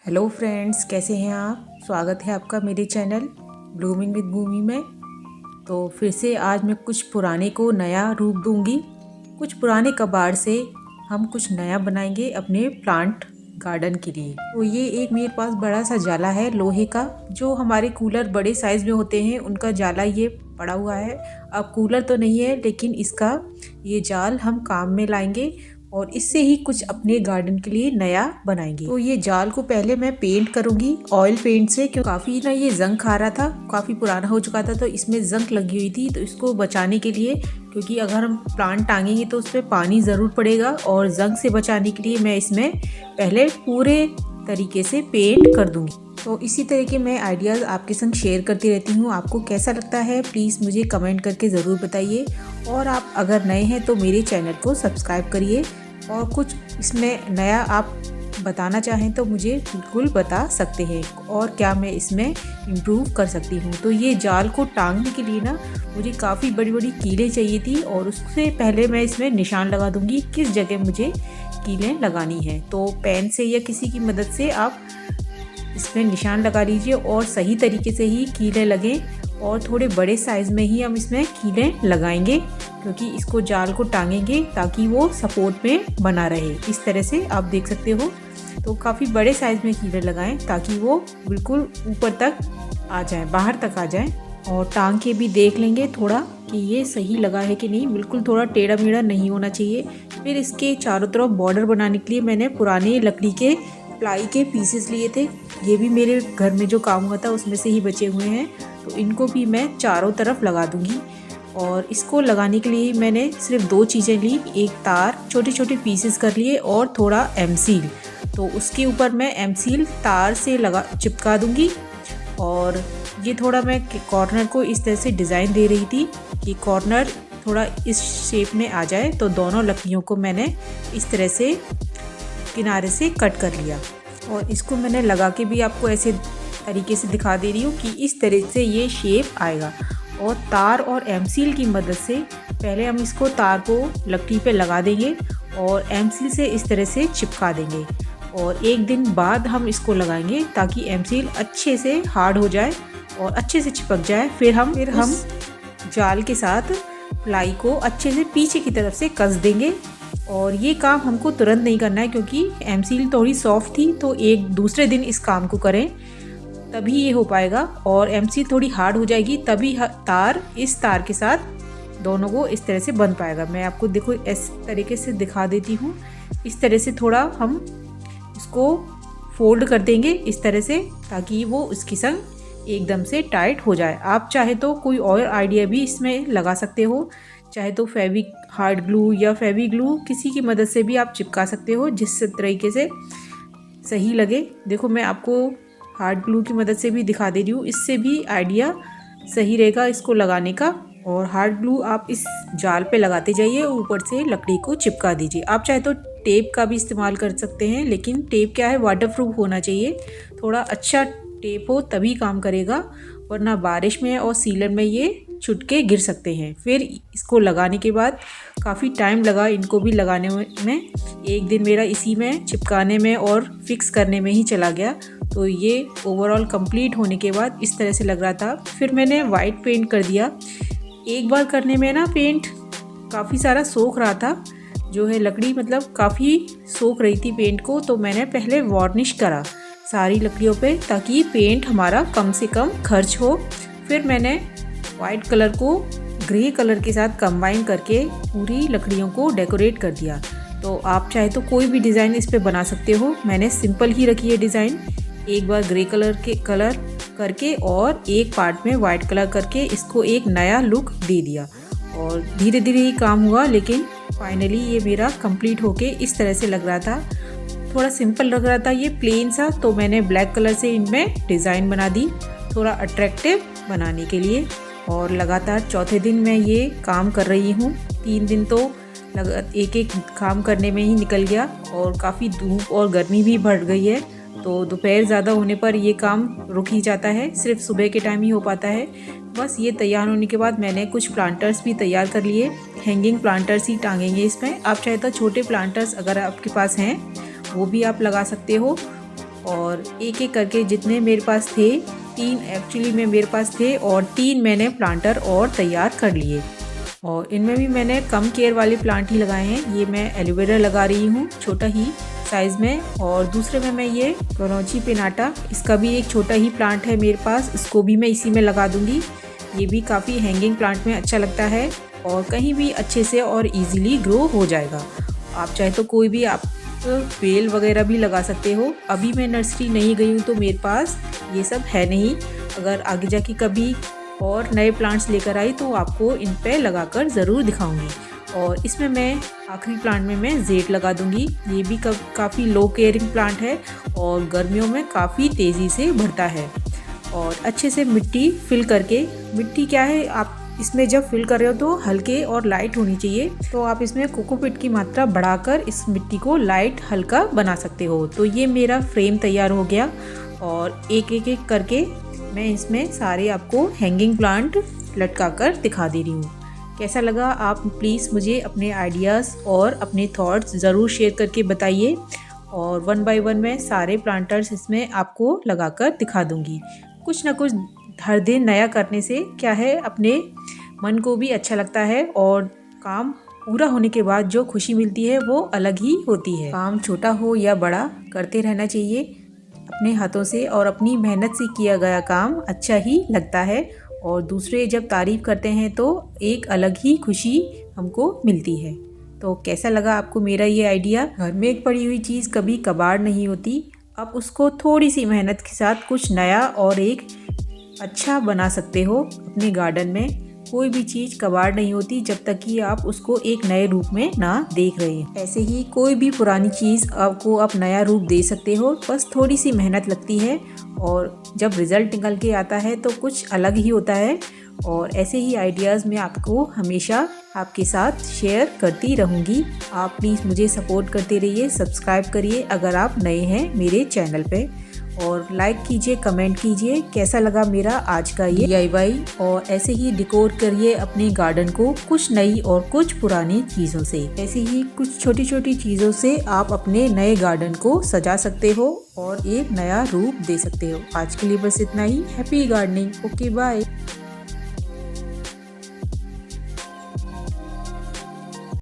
Hello friends, कैसे हैं आप। स्वागत है आपका मेरे चैनल ब्लूमिंग विद भूमि में। तो फिर से आज मैं कुछ पुराने को नया रूप दूंगी। कुछ पुराने कबाड़ से हम कुछ नया बनाएंगे अपने प्लांट गार्डन के लिए। तो ये एक मेरे पास बड़ा सा जाला है लोहे का। जो हमारे कूलर बड़े साइज़ में होते हैं उनका जाला ये पड़ा हुआ है। अब कूलर तो नहीं है, लेकिन इसका ये जाल हम काम में लाएंगे और इससे ही कुछ अपने गार्डन के लिए नया बनाएंगे। तो ये जाल को पहले मैं पेंट करूंगी ऑयल पेंट से, क्योंकि काफ़ी ना ये जंग खा रहा था, काफ़ी पुराना हो चुका था, तो इसमें जंग लगी हुई थी। तो इसको बचाने के लिए, क्योंकि अगर हम प्लांट टांगेंगे तो उस पर पानी ज़रूर पड़ेगा, और जंग से बचाने के लिए मैं इसमें पहले पूरे तरीके से पेंट कर दूंगी। तो इसी तरह के मैं आइडियाज़ आपके संग शेयर करती रहती हूँ। आपको कैसा लगता है प्लीज़ मुझे कमेंट करके ज़रूर बताइए। और आप अगर नए हैं तो मेरे चैनल को सब्सक्राइब करिए, और कुछ इसमें नया आप बताना चाहें तो मुझे बिल्कुल बता सकते हैं, और क्या मैं इसमें इम्प्रूव कर सकती हूँ। तो ये जाल को टांगने के लिए ना मुझे काफ़ी बड़ी बड़ी कीलें चाहिए थी, और उससे पहले मैं इसमें निशान लगा दूँगी किस जगह मुझे कीलें लगानी है। तो पेन से या किसी की मदद से आप इसमें निशान लगा लीजिए, और सही तरीके से ही कीलें लगें, और थोड़े बड़े साइज़ में ही हम इसमें कीलें लगाएंगे, क्योंकि इसको जाल को टांगेंगे ताकि वो सपोर्ट में बना रहे। इस तरह से आप देख सकते हो। तो काफ़ी बड़े साइज़ में कीलें लगाएं ताकि वो बिल्कुल ऊपर तक आ जाए, बाहर तक आ जाए। और टांग के भी देख लेंगे थोड़ा कि ये सही लगा है कि नहीं, बिल्कुल थोड़ा टेढ़ा मेढ़ा नहीं होना चाहिए। फिर इसके चारों तरफ बॉर्डर बनाने के लिए मैंने पुराने लकड़ी के प्लाई के पीसेस लिए थे। ये भी मेरे घर में जो काम हुआ था उसमें से ही बचे हुए हैं। तो इनको भी मैं चारों तरफ लगा दूंगी। और इसको लगाने के लिए मैंने सिर्फ दो चीज़ें ली, एक तार छोटे छोटे पीसेस कर लिए और थोड़ा एमसील। तो उसके ऊपर मैं एमसील तार से लगा चिपका दूंगी। और ये थोड़ा मैं कॉर्नर को इस तरह से डिज़ाइन दे रही थी कि कॉर्नर थोड़ा इस शेप में आ जाए। तो दोनों लकड़ियों को मैंने इस तरह से किनारे से कट कर लिया, और इसको मैंने लगा के भी आपको ऐसे तरीके से दिखा दे रही हूँ कि इस तरह से ये शेप आएगा। और तार और एमसील की मदद से पहले हम इसको तार को लकड़ी पे लगा देंगे और एमसील से इस तरह से चिपका देंगे, और एक दिन बाद हम इसको लगाएंगे ताकि एमसील अच्छे से हार्ड हो जाए और अच्छे से चिपक जाए। फिर हम जाल के साथ प्लाई को अच्छे से पीछे की तरफ से कस देंगे। और ये काम हमको तुरंत नहीं करना है, क्योंकि एमसील थोड़ी सॉफ्ट थी, तो एक दूसरे दिन इस काम को करें तभी ये हो पाएगा। और एमसील थोड़ी हार्ड हो जाएगी तभी तार इस तार के साथ दोनों को इस तरह से बन पाएगा। मैं आपको देखो इस तरीके से दिखा देती हूँ। इस तरह से थोड़ा हम इसको फोल्ड कर देंगे इस तरह से, ताकि वो उसकी संग एकदम से टाइट हो जाए। आप चाहे तो कोई और आइडिया भी इसमें लगा सकते हो, चाहे तो फेविक हार्ड ग्लू या फेवी ग्लू किसी की मदद से भी आप चिपका सकते हो, जिस तरीके से सही लगे। देखो मैं आपको हार्ड ग्लू की मदद से भी दिखा दे रही हूँ, इससे भी आइडिया सही रहेगा इसको लगाने का। और हार्ड ग्लू आप इस जाल पे लगाते जाइए, ऊपर से लकड़ी को चिपका दीजिए। आप चाहे तो टेप का भी इस्तेमाल कर सकते हैं, लेकिन टेप क्या है, वाटर प्रूफ होना चाहिए। थोड़ा अच्छा टेप हो तभी काम करेगा, वरना बारिश में और सीलन में ये छूट के गिर सकते हैं। फिर इसको लगाने के बाद काफ़ी टाइम लगा इनको भी लगाने में। एक दिन मेरा इसी में चिपकाने में और फिक्स करने में ही चला गया। तो ये ओवरऑल कंप्लीट होने के बाद इस तरह से लग रहा था। फिर मैंने वाइट पेंट कर दिया। एक बार करने में ना पेंट काफ़ी सारा सोख रहा था, जो है लकड़ी मतलब काफ़ी सोख रही थी पेंट को। तो मैंने पहले वार्निश करा सारी लकड़ियों पे, ताकि पेंट हमारा कम से कम खर्च हो। फिर मैंने वाइट कलर को ग्रे कलर के साथ कंबाइन करके पूरी लकड़ियों को डेकोरेट कर दिया। तो आप चाहे तो कोई भी डिज़ाइन इस पे बना सकते हो। मैंने सिंपल ही रखी है डिज़ाइन। एक बार ग्रे कलर करके और एक पार्ट में वाइट कलर करके इसको एक नया लुक दे दिया। और धीरे धीरे ही काम हुआ, लेकिन फाइनली ये मेरा कंप्लीट होके इस तरह से लग रहा था। थोड़ा सिंपल लग रहा था ये प्लेन सा, तो मैंने ब्लैक कलर से इनमें डिज़ाइन बना दी थोड़ा अट्रैक्टिव बनाने के लिए। और लगातार चौथे दिन मैं ये काम कर रही हूँ। 3 दिन तो एक एक काम करने में ही निकल गया, और काफ़ी धूप और गर्मी भी बढ़ गई है। तो दोपहर ज़्यादा होने पर ये काम रुक ही जाता है, सिर्फ सुबह के टाइम ही हो पाता है। बस ये तैयार होने के बाद मैंने कुछ प्लांटर्स भी तैयार कर लिए। हैंगिंग प्लांटर्स ही टांगेंगे इसमें। आप चाहे तो छोटे प्लांटर्स अगर आपके पास हैं वो भी आप लगा सकते हो। और एक एक करके जितने मेरे पास थे, 3 एक्चुअली में मेरे पास थे और 3 मैंने प्लांटर और तैयार कर लिए। और इनमें भी मैंने कम केयर वाले प्लांट ही लगाए हैं। ये मैं एलोवेरा लगा रही हूँ छोटा ही साइज़ में, और दूसरे में मैं ये करोची पिनाटा, इसका भी एक छोटा ही प्लांट है मेरे पास, इसको भी मैं इसी में लगा दूँगी। ये भी काफ़ी हैंगिंग प्लांट में अच्छा लगता है और कहीं भी अच्छे से और इजीली ग्रो हो जाएगा। आप चाहे तो कोई भी आप बेल वगैरह भी लगा सकते हो। अभी मैं नर्सरी नहीं गई हूँ तो मेरे पास ये सब है नहीं। अगर आगे जाके कभी और नए प्लांट्स लेकर आई तो आपको इन पे लगाकर ज़रूर दिखाऊंगी। और इसमें मैं आखिरी प्लांट में मैं जेड लगा दूंगी। ये भी काफ़ी लो केयरिंग प्लांट है और गर्मियों में काफ़ी तेज़ी से बढ़ता है। और अच्छे से मिट्टी फिल करके, मिट्टी क्या है, आप इसमें जब फिल कर रहे हो तो हल्के और लाइट होनी चाहिए। तो आप इसमें कोकोपीट की मात्रा बढ़ाकर इस मिट्टी को लाइट हल्का बना सकते हो। तो ये मेरा फ्रेम तैयार हो गया और एक एक करके मैं इसमें सारे आपको हैंगिंग प्लांट लटका कर दिखा दे रही हूँ। कैसा लगा आप प्लीज़ मुझे अपने आइडियाज़ और अपने थॉट्स ज़रूर शेयर करके बताइए। और 1 बाय 1 मैं सारे प्लांटर्स इसमें आपको लगाकर दिखा दूँगी। कुछ ना कुछ हर दिन नया करने से क्या है, अपने मन को भी अच्छा लगता है और काम पूरा होने के बाद जो खुशी मिलती है वो अलग ही होती है। काम छोटा हो या बड़ा करते रहना चाहिए अपने हाथों से, और अपनी मेहनत से किया गया काम अच्छा ही लगता है। और दूसरे जब तारीफ़ करते हैं तो एक अलग ही खुशी हमको मिलती है। तो कैसा लगा आपको मेरा ये आइडिया? घर में एक पड़ी हुई चीज़ कभी कबाड़ नहीं होती। आप उसको थोड़ी सी मेहनत के साथ कुछ नया और एक अच्छा बना सकते हो अपने गार्डन में। कोई भी चीज़ कबाड़ नहीं होती जब तक कि आप उसको एक नए रूप में ना देख रहे हैं। ऐसे ही कोई भी पुरानी चीज़ आपको आप नया रूप दे सकते हो, बस थोड़ी सी मेहनत लगती है और जब रिज़ल्ट निकल के आता है तो कुछ अलग ही होता है। और ऐसे ही आइडियाज़ मैं आपको हमेशा आपके साथ शेयर करती रहूँगी। आप प्लीज़ मुझे सपोर्ट करते रहिए, सब्सक्राइब करिए अगर आप नए हैं मेरे चैनल पे, और लाइक कीजिए, कमेंट कीजिए कैसा लगा मेरा आज का ये DIY। और ऐसे ही डेकोर करिए अपने गार्डन को कुछ नई और कुछ पुरानी चीज़ों से। ऐसे ही कुछ छोटी छोटी चीज़ों से आप अपने नए गार्डन को सजा सकते हो और एक नया रूप दे सकते हो। आज के लिए बस इतना ही। Happy gardening. Okay bye.